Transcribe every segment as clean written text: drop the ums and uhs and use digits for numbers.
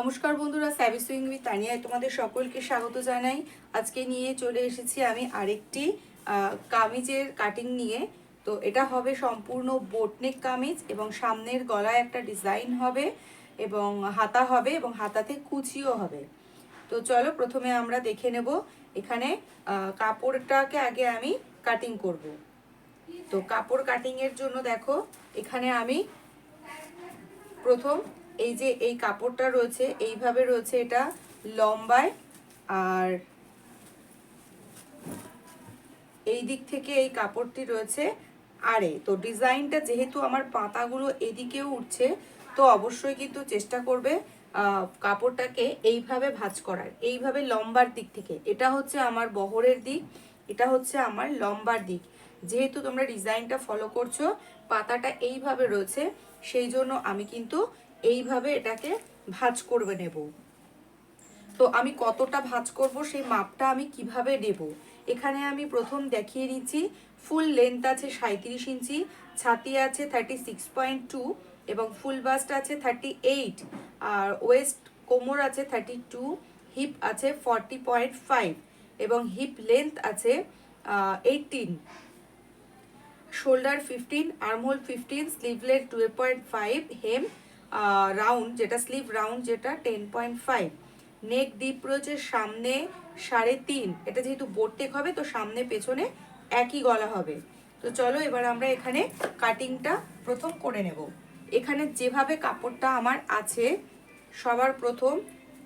নমস্কার বন্ধুরা, স্যাভি swing with তানিয়ায় তোমাদের সকলকে স্বাগত জানাই। আজকে নিয়ে চলে এসেছি আমি আরেকটি কামিজের কাটিং নিয়ে। তো এটা হবে সম্পূর্ণ বোটনেক কামিজ এবং সামনের গলায় একটা ডিজাইন হবে এবং হাতা হবে এবং হাতাতে কুচিও হবে। তো চলো প্রথমে আমরা দেখে নেব এখানে কাপড়টাকে আগে আমি কাটিং করব। তো কাপড় কাটিংয়ের জন্য দেখো এখানে আমি প্রথম এই যে এই কাপড়টা রয়েছে এইভাবে রয়েছে, এটা লম্বায়, আর এই দিক থেকে এই কাপড়টি রয়েছে আরে। তো ডিজাইনটা যেহেতু আমার পাতাগুলো এদিকেও উঠছে, তো অবশ্যই কিন্তু চেষ্টা করবে কাপড়টাকে এইভাবে ভাঁজ করার, এইভাবে লম্বার দিক থেকে। এটা হচ্ছে আমার বহরের দিক, এটা হচ্ছে আমার লম্বার দিক। যেহেতু তোমরা ডিজাইনটা ফলো করছো, পাতাটা এইভাবে রয়েছে, সেই জন্য আমি কিন্তু এইভাবে এটাকে ভাঁজ করবে নেব। তো আমি কতটা ভাঁজ করব সেই মাপটা আমি কিভাবে নেব, এখানে আমি প্রথম দেখিয়ে নিচ্ছি। ফুল লেন্থ আছে 37 ইঞ্চি, ছাতি আছে 36.2 এবং ফুল বাস্ট আছে 38, আর ওয়েস্ট কোমর আছে 32, হিপ আছে 40.5 এবং হিপ লেন্থ আছে 18, শোল্ডার 15, আর্মহোল 15, স্লিভলেট 12.5, হেম রাউন্ড যেটা স্লিভ রাউন্ড যেটা 10.5, নেক ডিপ রয়েছে সামনে 3.5। এটা যেহেতু বোটনেক হবে তো সামনে পেছনে একই গলা হবে। তো চলো এবার আমরা এখানে কাটিংটা প্রথম করে নেব। এখানে যেভাবে কাপড়টা আমার আছে সবার প্রথম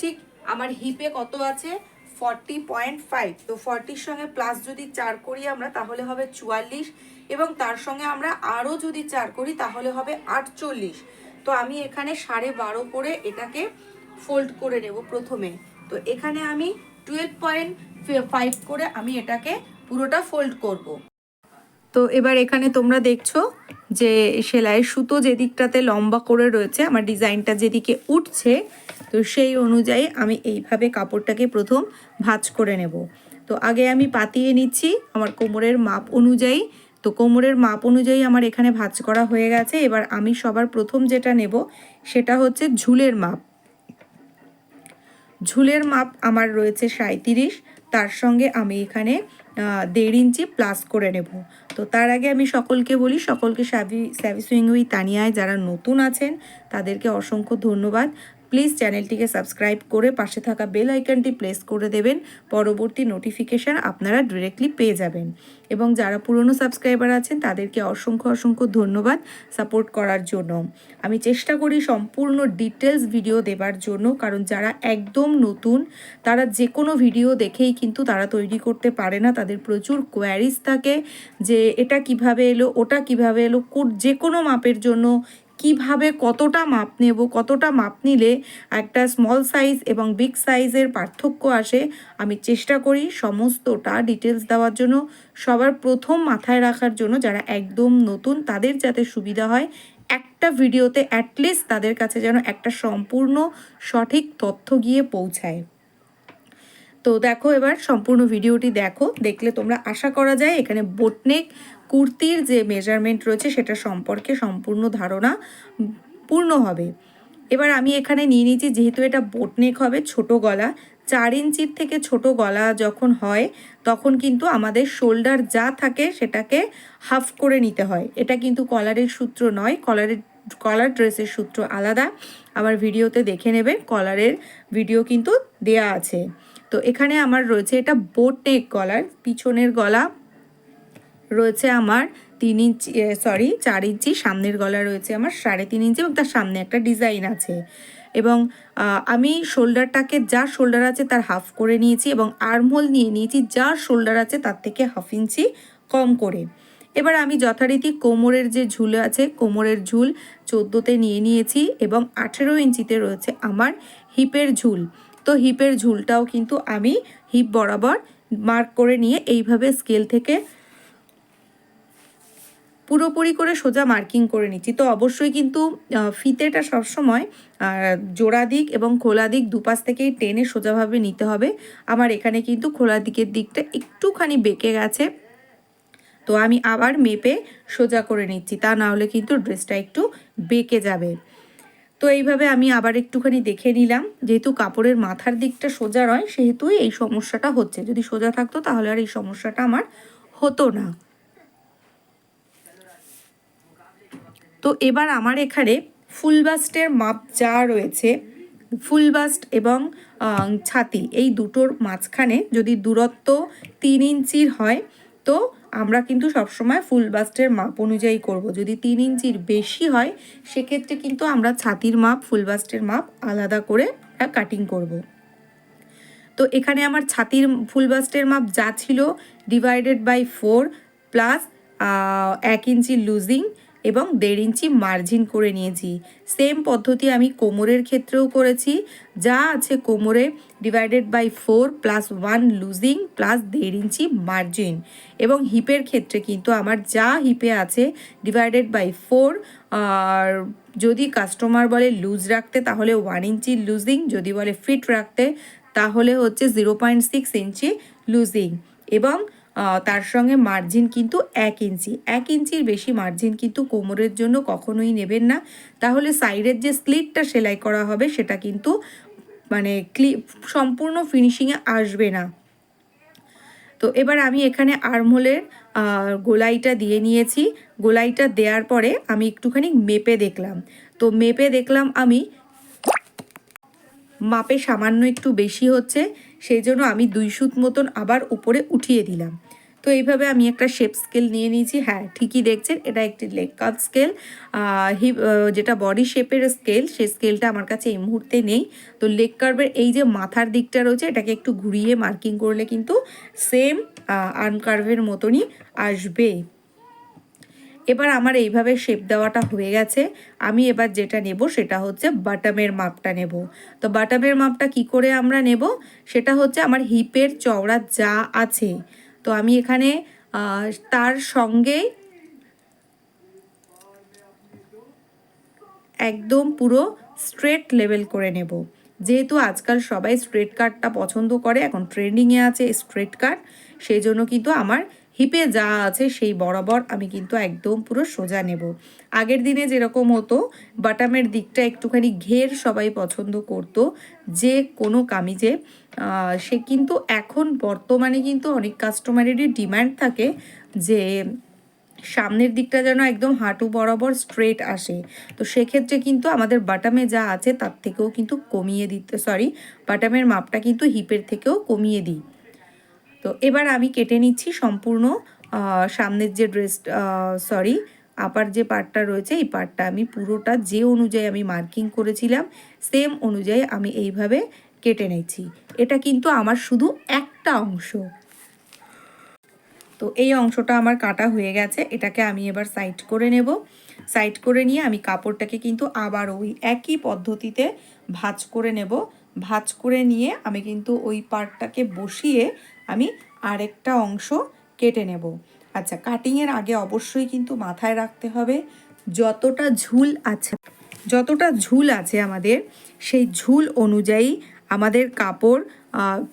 ঠিক আমার হিপে কত আছে 40.5, তো 40-র সঙ্গে প্লাস যদি 4 করি আমরা তাহলে হবে 44 এবং তার সঙ্গে আমরা আরও যদি 4 করি তাহলে হবে 48। তো আমি এখানে 12.5 করে এটাকে ফোল্ড করে নেব প্রথমে। তো এখানে আমি 12.5 করে আমি এটাকে পুরোটা ফোল্ড করব। তো এবার এখানে তোমরা দেখছো যে সেলাইয়ের সুতো যেদিকটাতে লম্বা করে রয়েছে, আমার ডিজাইনটা যেদিকে উঠছে, তো সেই অনুযায়ী আমি এইভাবে কাপড়টাকে প্রথম ভাঁজ করে নেব। তো আগে আমি পাতিয়ে নিচ্ছি আমার কোমরের মাপ অনুযায়ী। তো কোমরের মাপ অনুযায়ী আমার এখানে ভাঁজ করা হয়ে গেছে। এবার আমি সবার প্রথম যেটা নেব সেটা হচ্ছে ঝুলের মাপ। ঝুলের মাপ আমার রয়েছে 37, তার সঙ্গে আমি এখানে 1.5 ইঞ্চি প্লাস করে নেব। তো তার আগে আমি সকলকে বলি, সকলকে স্যাভি সুইং উইথ তানিয়ায় যারা নতুন আছেন তাদেরকে অসংখ্য ধন্যবাদ। প্লিজ চ্যানেলটিকে সাবস্ক্রাইব করে পাশে থাকা বেল আইকনটি প্রেস করে দেবেন, পরবর্তী নোটিফিকেশান আপনারা ডিরেক্টলি পেয়ে যাবেন। এবং যারা পুরনো সাবস্ক্রাইবার আছেন তাদেরকে অসংখ্য ধন্যবাদ সাপোর্ট করার জন্য। আমি চেষ্টা করি সম্পূর্ণ ডিটেলস ভিডিও দেবার জন্য, কারণ যারা একদম নতুন তারা যে কোনো ভিডিও দেখেই কিন্তু তারা তৈরি করতে পারে না। তাদের প্রচুর কোয়ারিজ থাকে যে এটা কিভাবে এলো, ওটা কিভাবে এলো, যে কোনো মাপের জন্য কিভাবে কতটা মাপ নেব, কতটা মাপ নিলে একটা স্মল সাইজ এবং বিগ সাইজের পার্থক্য আসে। আমি চেষ্টা করি সমস্তটা ডিটেলস দেওয়ার জন্য, সবার প্রথম মাথায় রাখার জন্য যারা একদম নতুন তাদের যাতে সুবিধা হয়, একটা ভিডিওতে অ্যাটলিস্ট তাদের কাছে যেন একটা সম্পূর্ণ সঠিক তথ্য গিয়ে পৌঁছায়। তো দেখো এবার সম্পূর্ণ ভিডিওটি দেখো, দেখলে তোমরা আশা করা যায় এখানে বোটনেক কুর্তির যে মেজারমেন্ট রয়েছে সেটা সম্পর্কে সম্পূর্ণ ধারণা পূর্ণ হবে। এবার আমি এখানে নিয়ে নিয়েছি, যেহেতু এটা বোটনেক হবে ছোট গলা, 4 ইঞ্চির থেকে ছোট গলা যখন হয় তখন কিন্তু আমাদের শোল্ডার যা থাকে সেটাকে হাফ করে নিতে হয়। এটা কিন্তু কলারের সূত্র নয়, কলার ড্রেসের সূত্র আলাদা। আমার ভিডিওতে দেখে নেবে, কলারের ভিডিও কিন্তু দেয়া আছে। তো এখানে আমার রয়েছে এটা বোটনেক গলার, পিছনের গলা রয়েছে আমার 4 ইঞ্চি, সামনের গলা রয়েছে আমার 3.5 ইঞ্চি এবং তার সামনে একটা ডিজাইন আছে। এবং আমি শোল্ডারটাকে যা শোল্ডার আছে তার হাফ করে নিয়েছি এবং আর্মহোল নিয়ে নিয়েছি যা শোল্ডার আছে তার থেকে হাফ ইঞ্চি কম করে। এবার আমি যথারীতি কোমরের যে ঝুল আছে, কোমরের ঝুল 14তে নিয়ে নিয়েছি এবং 18 ইঞ্চিতে রয়েছে আমার হিপের ঝুল। তো হিপের ঝুলটাও কিন্তু আমি হিপ বরাবর মার্ক করে নিয়ে এইভাবে স্কেল থেকে পুরোপুরি করে সোজা মার্কিং করে নিচ্ছি। তো অবশ্যই কিন্তু ফিতেটা সবসময় জোড়া দিক এবং খোলা দিক দুপাশ থেকেই টেনে সোজাভাবে নিতে হবে। আমার এখানে কিন্তু খোলা দিকের দিকটা একটুখানি বেঁকে গেছে, তো আমি আবার মেপে সোজা করে নিচ্ছি, তা না হলে কিন্তু ড্রেসটা একটু বেঁকে যাবে। তো এইভাবে আমি আবার একটুখানি দেখে নিলাম, যেহেতু কাপড়ের মাথার দিকটা সোজা নয় সেহেতু এই সমস্যাটা হচ্ছে। যদি সোজা থাকতো তাহলে আর এই সমস্যাটা আমার হতো না। তো এবার আমার এখানে ফুল বাস্টের মাপ যা রয়েছে, ফুল বাস্ট এবং ছাতি এই দুটোর মাঝখানে যদি দূরত্ব 3 ইঞ্চির হয় তো আমরা কিন্তু সবসময় ফুল বাস্টের মাপ অনুযায়ী করব। যদি 3 ইঞ্চির বেশি হয় সেক্ষেত্রে কিন্তু আমরা ছাতির মাপ, ফুল বাস্টের মাপ আলাদা করে কাটিং করব। তো এখানে আমার ছাতির ফুল বাস্টের মাপ যা ছিল ডিভাইডেড বাই 4 প্লাস 1 ইঞ্চি লুজিং এবং 1.5 ইঞ্চি মার্জিন করে নিয়েছি। সেম পদ্ধতি আমি কোমরের ক্ষেত্রেও করেছি। যা আছে কোমরে divided by 4 plus 1 loosing plus 1.5 ইঞ্চি মার্জিন। এবং হিপের ক্ষেত্রে কিন্তু আমার যা হিপে আছে ডিভাইডেড বাই 4, আর যদি কাস্টমার বলে লুজ রাখতে তাহলে 1 ইঞ্চি লুজিং, যদি বলে ফিট রাখতে তাহলে হচ্ছে 0.6 ইঞ্চি লুজিং এবং তার সঙ্গে মার্জিন কিন্তু 1 ইঞ্চি। 1 ইঞ্চির বেশি মার্জিন কিন্তু কোমরের জন্য কখনোই নেবেন না, তাহলে সাইডের যে স্লিটটা সেলাই করা হবে সেটা কিন্তু মানে সম্পূর্ণ ফিনিশিংয়ে আসবে না। তো এবার আমি এখানে আর্মহোলের গোলাইটা দিয়ে নিয়েছি। গোলাইটা দেওয়ার পরে আমি একটুখানি মেপে দেখলাম। তো মেপে দেখলাম আমি মাপে সামান্য একটু বেশি হচ্ছে, সেই জন্য আমি 2 সুত মতন আবার উপরে উঠিয়ে দিলাম। তো এইভাবে আমি একটা শেপ স্কেল নিয়ে নিয়েছি। হ্যাঁ, ঠিকই দেখছেন, এটা একটি লেগ কাট স্কেল। যেটা বডি শেপের স্কেল, সেই স্কেলটা আমার কাছে এই মুহূর্তে নেই। তো লেগ কার্ভের এই যে মাথার দিকটা রয়েছে এটাকে একটু ঘুরিয়ে মার্কিং করলে কিন্তু সেম আর্ম কার্ভের মতনই আসবে। এবার আমার এইভাবে শেপ দেওয়াটা হয়ে গেছে। আমি এবার যেটা নেব সেটা হচ্ছে বাটামের মাপটা নেব। তো বাটামের মাপটা কি করে আমরা নেব সেটা হচ্ছে আমার হিপের চওড়া যা আছে, তো আমি এখানে তার সঙ্গে একদম পুরো স্ট্রেট লেভেল করে নেব। যেহেতু আজকাল সবাই স্ট্রেট কাটটা পছন্দ করে, এখন ট্রেন্ডিংয়ে আছে স্ট্রেট কাট, সেই জন্য কিন্তু আমার হিপে যা আছে সেই বরাবর আমি কিন্তু একদম পুরো সোজা নেব। আগের দিনে যেরকম হতো বাটামের দিকটা একটুখানি ঘের সবাই পছন্দ করতো যে কোনো কামিজে, সে কিন্তু এখন বর্তমানে কিন্তু অনেক কাস্টমারেরই ডিমান্ড থাকে যে সামনের দিকটা যেন একদম হাঁটু বরাবর স্ট্রেট আসে। তো সেক্ষেত্রে কিন্তু আমাদের বাটামে যা আছে তার থেকেও কিন্তু কমিয়ে দিতে, বাটামের মাপটা কিন্তু হিপের থেকেও কমিয়ে দিই। তো এবার আমি কেটে নিচ্ছি সম্পূর্ণ সামনের যে আপার যে পার্টটা রয়েছে এই পার্টটা আমি পুরোটা যে অনুযায়ী আমি মার্কিং করেছিলাম সেম অনুযায়ী আমি এইভাবে কেটে নিচ্ছি। এটা কিন্তু আমার শুধু একটা অংশ। তো এই অংশটা আমার কাটা হয়ে গেছে, এটাকে আমি এবার সাইড করে নেব। সাইড করে নিয়ে আমি কাপড়টাকে কিন্তু আবার ওই একই পদ্ধতিতে ভাঁজ করে নেব। ভাঁজ করে নিয়ে আমি কিন্তু ওই পার্টটাকে বসিয়ে আমি আরেকটা অংশ কেটে নেব। আচ্ছা, কাটিংয়ের আগে অবশ্যই কিন্তু মাথায় রাখতে হবে যতটা ঝুল আছে আমাদের সেই ঝুল অনুযায়ী আমাদের কাপড়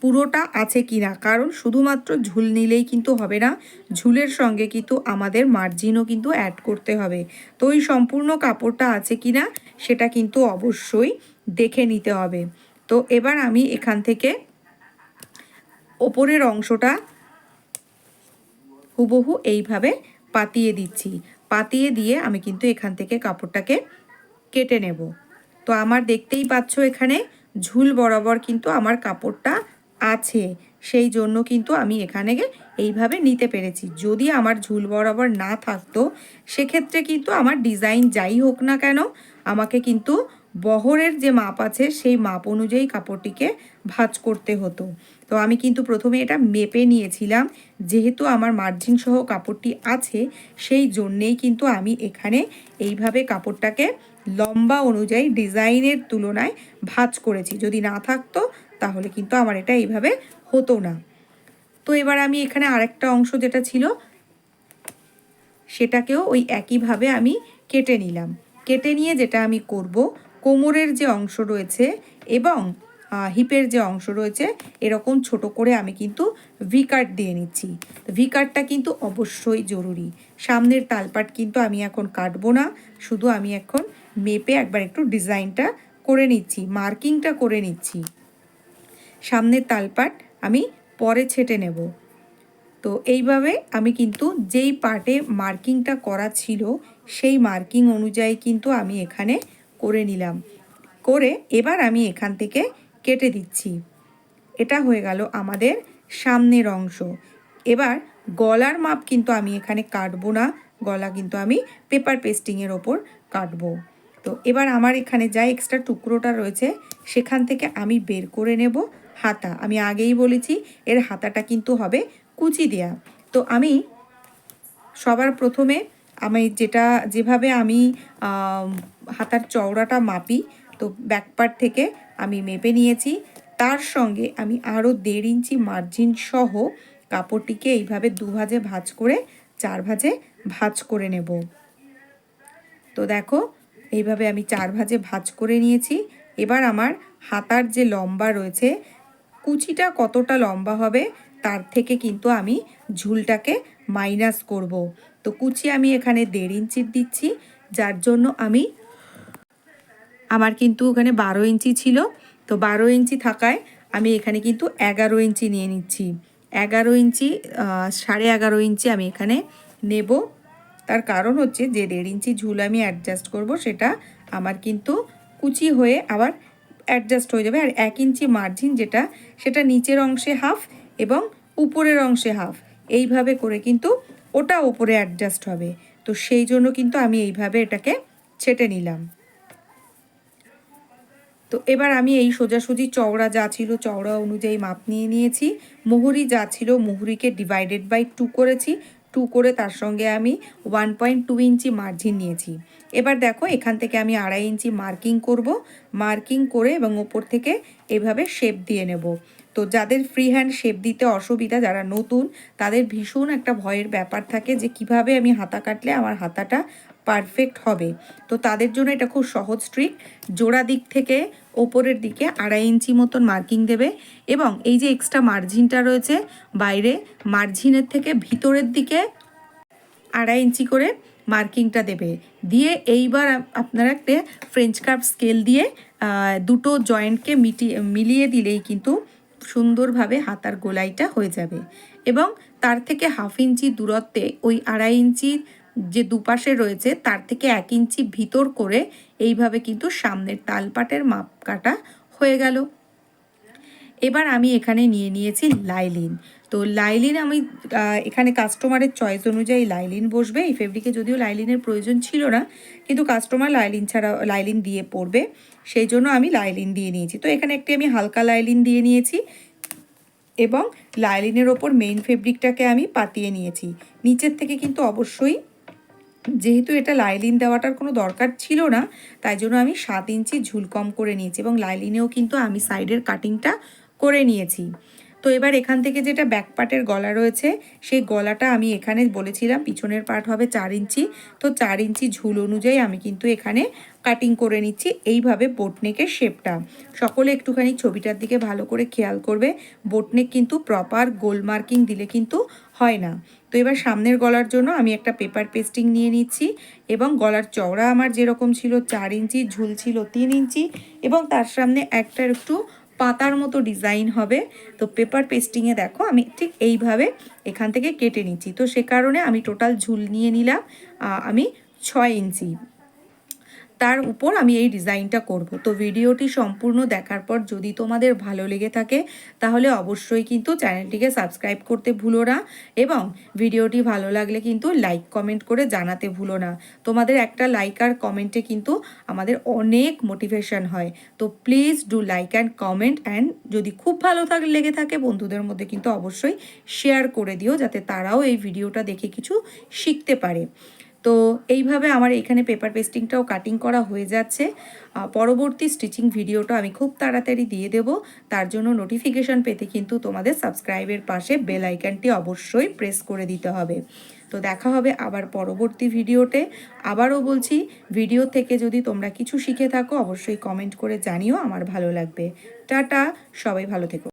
পুরোটা আছে কি না, কারণ শুধুমাত্র ঝুল নিলেই কিন্তু হবে না, ঝুলের সঙ্গে কিন্তু আমাদের মার্জিনও কিন্তু অ্যাড করতে হবে। তো ওই সম্পূর্ণ কাপড়টা আছে কি না সেটা কিন্তু অবশ্যই দেখে নিতে হবে। তো এবার আমি এখান থেকে ওপরের অংশটা হুবহু এইভাবে পাতিয়ে দিচ্ছি। পাতিয়ে দিয়ে আমি কিন্তু এখান থেকে কাপড়টাকে কেটে নেব। তো আমার দেখতেই পাচ্ছ এখানে ঝুল বরাবর কিন্তু আমার কাপড়টা আছে, সেই জন্য কিন্তু আমি এখানে এইভাবে নিতে পেরেছি। যদি আমার ঝুল বরাবর না থাকতো সেক্ষেত্রে কিন্তু আমার ডিজাইন যাই হোক না কেন আমাকে কিন্তু বহরের যে মাপ আছে সেই মাপ অনুযায়ী কাপড়টিকে ভাঁজ করতে হতো। তো আমি কিন্তু প্রথমে এটা মেপে নিয়েছিলাম, যেহেতু আমার মার্জিন সহ কাপড়টি আছে সেই জন্যেই কিন্তু আমি এখানে এইভাবে কাপড়টাকে লম্বা অনুযায়ী ডিজাইনের তুলনায় ভাঁজ করেছি। যদি না থাকতো তাহলে কিন্তু আমার এটা এইভাবে হতো না। তো এবার আমি এখানে আরেকটা অংশ যেটা ছিল সেটাকেও ওই একইভাবে আমি কেটে নিলাম। কেটে নিয়ে যেটা আমি করব, কোমরের যে অংশ রয়েছে এবং হিপের যে অংশ রয়েছে এরকম ছোট করে আমি কিন্তু ভি কাট দিয়ে নিচ্ছি। ভি কাটটা কিন্তু অবশ্যই জরুরি। সামনের তালপাট কিন্তু আমি এখন কাটবো না, শুধু আমি এখন মেপে একবার একটু ডিজাইনটা করে নিচ্ছি, মার্কিংটা করে নিচ্ছি। সামনের তালপাট আমি পরে ছেটে নেব। তো এইভাবে আমি কিন্তু যেই পার্টে মার্কিংটা করা ছিল সেই মার্কিং অনুযায়ী কিন্তু আমি এখানে করে নিলাম। করে এবার আমি এখান থেকে কেটে দিচ্ছি। এটা হয়ে গেল আমাদের সামনের অংশ। এবার গলার মাপ কিন্তু আমি এখানে কাটবো না, গলা কিন্তু আমি পেপার পেস্টিংয়ের ওপর কাটবো। তো এবার আমার এখানে যা এক্সট্রা টুকরোটা রয়েছে সেখান থেকে আমি বের করে নেব হাতা। আমি আগেই বলেছি এর হাতাটা কিন্তু হবে কুচি দেয়া। তো আমি সবার প্রথমে আমি যেভাবে আমি হাতার চওড়াটা মাপি, তো ব্যাকপার্ট থেকে আমি মেপে নিয়েছি। তার সঙ্গে আমি আরও 1.5 ইঞ্চি মার্জিন সহ কাপড়টিকে এইভাবে 2 ভাঁজে ভাঁজ করে 4 ভাঁজে ভাঁজ করে নেব। তো দেখো এইভাবে আমি 4 ভাঁজে ভাঁজ করে নিয়েছি। এবার আমার হাতার যে লম্বা রয়েছে, কুচিটা কতটা লম্বা হবে তার থেকে কিন্তু আমি ঝুলটাকে মাইনাস করব। তো কুচি আমি এখানে 1.5 ইঞ্চির দিচ্ছি, যার জন্য আমার কিন্তু ওখানে 12 ইঞ্চি ছিল। তো 12 ইঞ্চি থাকায় আমি এখানে কিন্তু 11 ইঞ্চি নিয়ে নিচ্ছি। 11 ইঞ্চি 11.5 ইঞ্চি আমি এখানে নেব। তার কারণ হচ্ছে যে 1.5 ইঞ্চি ঝুল আমি অ্যাডজাস্ট করব, সেটা আমার কিন্তু কুচি হয়ে আবার অ্যাডজাস্ট হয়ে যাবে। আর 1 ইঞ্চি মার্জিন যেটা, সেটা নিচের অংশে হাফ এবং উপরের অংশে হাফ, এইভাবে করে কিন্তু ওটা ওপরে অ্যাডজাস্ট হবে। তো সেই জন্য কিন্তু আমি এইভাবে এটাকে ছেটে নিলাম। তো এবার আমি এই সোজাসুজি চওড়া যা ছিল চওড়া অনুযায়ী মাপ নিয়ে নিয়েছি। মুহুরি যা ছিল মুহুরিকে ডিভাইডেড বাই 2 করেছি। 2 করে তার সঙ্গে আমি 1.2 ইঞ্চি মার্জিন নিয়েছি। এবার দেখো এখান থেকে আমি 2.5 ইঞ্চি মার্কিং করব। মার্কিং করে এবং ওপর থেকে এভাবে শেপ দিয়ে নেব। তো যাদের ফ্রি হ্যান্ড শেপ দিতে অসুবিধা, যারা নতুন, তাদের ভীষণ একটা ভয়ের ব্যাপার থাকে যে কিভাবে আমি হাতা কাটলে আমার হাতাটা পারফেক্ট হবে। তো তাদের জন্য এটা খুব সহজ ট্রিক। জোড়া দিক থেকে ওপরের দিকে 2.5 ইঞ্চি মতন মার্কিং দেবে এবং এই যে এক্সট্রা মার্জিনটা রয়েছে বাইরে, মার্জিনের থেকে ভিতরের দিকে 2.5 ইঞ্চি করে মার্কিংটা দেবে। দিয়ে এইবার আপনারা একটা ফ্রেঞ্চ কার্ভ স্কেল দিয়ে দুটো জয়েন্টকে মিলিয়ে দিলেই কিন্তু সুন্দরভাবে হাতার গোলাইটা হয়ে যাবে। এবং তার থেকে 1/2 ইঞ্চি দূরত্বে ওই 2.5 ইঞ্চির যে দুপাশে রয়েছে তার থেকে 1 ইঞ্চি ভিতর করে এইভাবে কিন্তু সামনের তালপাটের মাপ কাটা হয়ে গেল। এবার আমি এখানে নিয়ে নিয়েছি লাইলিন। তো লাইলিন আমি এখানে কাস্টমারের চয়েস অনুযায়ী লাইলিন বসবে। এই ফেব্রিকে যদিও লাইলিনের প্রয়োজন ছিল না, কিন্তু কাস্টমার লাইলিন দিয়ে পরবে, সেই জন্য আমি লাইলিন দিয়ে নিয়েছি। তো এখানে একটি আমি হালকা লাইলিন দিয়ে নিয়েছি এবং লাইলিনের ওপর মেইন ফেব্রিকটাকে আমি পাতিয়ে নিয়েছি। নিচের থেকে কিন্তু অবশ্যই, যেহেতু এটা লাইলিন দেওয়াটার কোনো দরকার ছিল না, তাই জন্য আমি 7 ইঞ্চি ঝুল কম করে নিয়েছি এবং লাইলিনেও কিন্তু আমি সাইডের কাটিংটা করে নিয়েছি। তো এবার এখান থেকে যেটা ব্যাক পার্টের গলা রয়েছে সেই গলাটা আমি এখানে বলেছিলাম পিছনের পার্ট হবে 4 ইঞ্চি। তো 4 ইঞ্চি ঝুল অনুযায়ী আমি কিন্তু এখানে কাটিং করে নিচ্ছি এইভাবে বোটনেকের শেপটা। সকলে একটুখানি ছবিটার দিকে ভালো করে খেয়াল করবে, বোটনেক কিন্তু প্রপার গোল মার্কিং দিলে কিন্তু হয় না। তো এবার সামনের গলার জন্য আমি একটা পেপার পেস্টিং নিয়ে নিচ্ছি এবং গলার চওড়া আমার যেরকম ছিল 4 ইঞ্চি, ঝুল ছিল 3 ইঞ্চি এবং তার সামনে একটা একটু পাতার মতো ডিজাইন হবে। তো পেপার পেস্টিংয়ে দেখো আমি ঠিক এইভাবে এখান থেকে কেটে নিচ্ছি। তো সে কারণে আমি টোটাল ঝুল নিয়ে নিলাম আমি 6 ইঞ্চি। তার উপর আমি এই ডিজাইনটা করব। তো ভিডিওটি সম্পূর্ণ দেখার পর যদি তোমাদের ভালো লেগে থাকে তাহলে অবশ্যই কিন্তু চ্যানেলটিকে সাবস্ক্রাইব করতে ভুলো না এবং ভিডিওটি ভালো লাগলে কিন্তু লাইক কমেন্ট করে জানাতে ভুলো না। তোমাদের একটা লাইক আর কমেন্টে কিন্তু আমাদের অনেক মোটিভেশন হয়। তো please do like and comment, and যদি খুব ভালো লেগে থাকে বন্ধুদের মধ্যে কিন্তু অবশ্যই শেয়ার করে দিও, যাতে তারাও এই ভিডিওটা দেখে কিছু শিখতে পারে। তো এইভাবে আমার এখানে পেপার পেস্টিংটাও কাটিং করা হয়ে যাচ্ছে। পরবর্তী স্টিচিং ভিডিওটা আমি খুব তাড়াতাড়ি দিয়ে দেব। তার জন্য নোটিফিকেশান পেতে কিন্তু তোমাদের সাবস্ক্রাইবের পাশে বেল আইকনটি অবশ্যই প্রেস করে দিতে হবে। তো দেখা হবে আবার পরবর্তী ভিডিওতে। আবারও বলছি, ভিডিও থেকে যদি তোমরা কিছু শিখে থাকো অবশ্যই কমেন্ট করে জানিও, আমার ভালো লাগবে। টাটা, সবাই ভালো থেকো।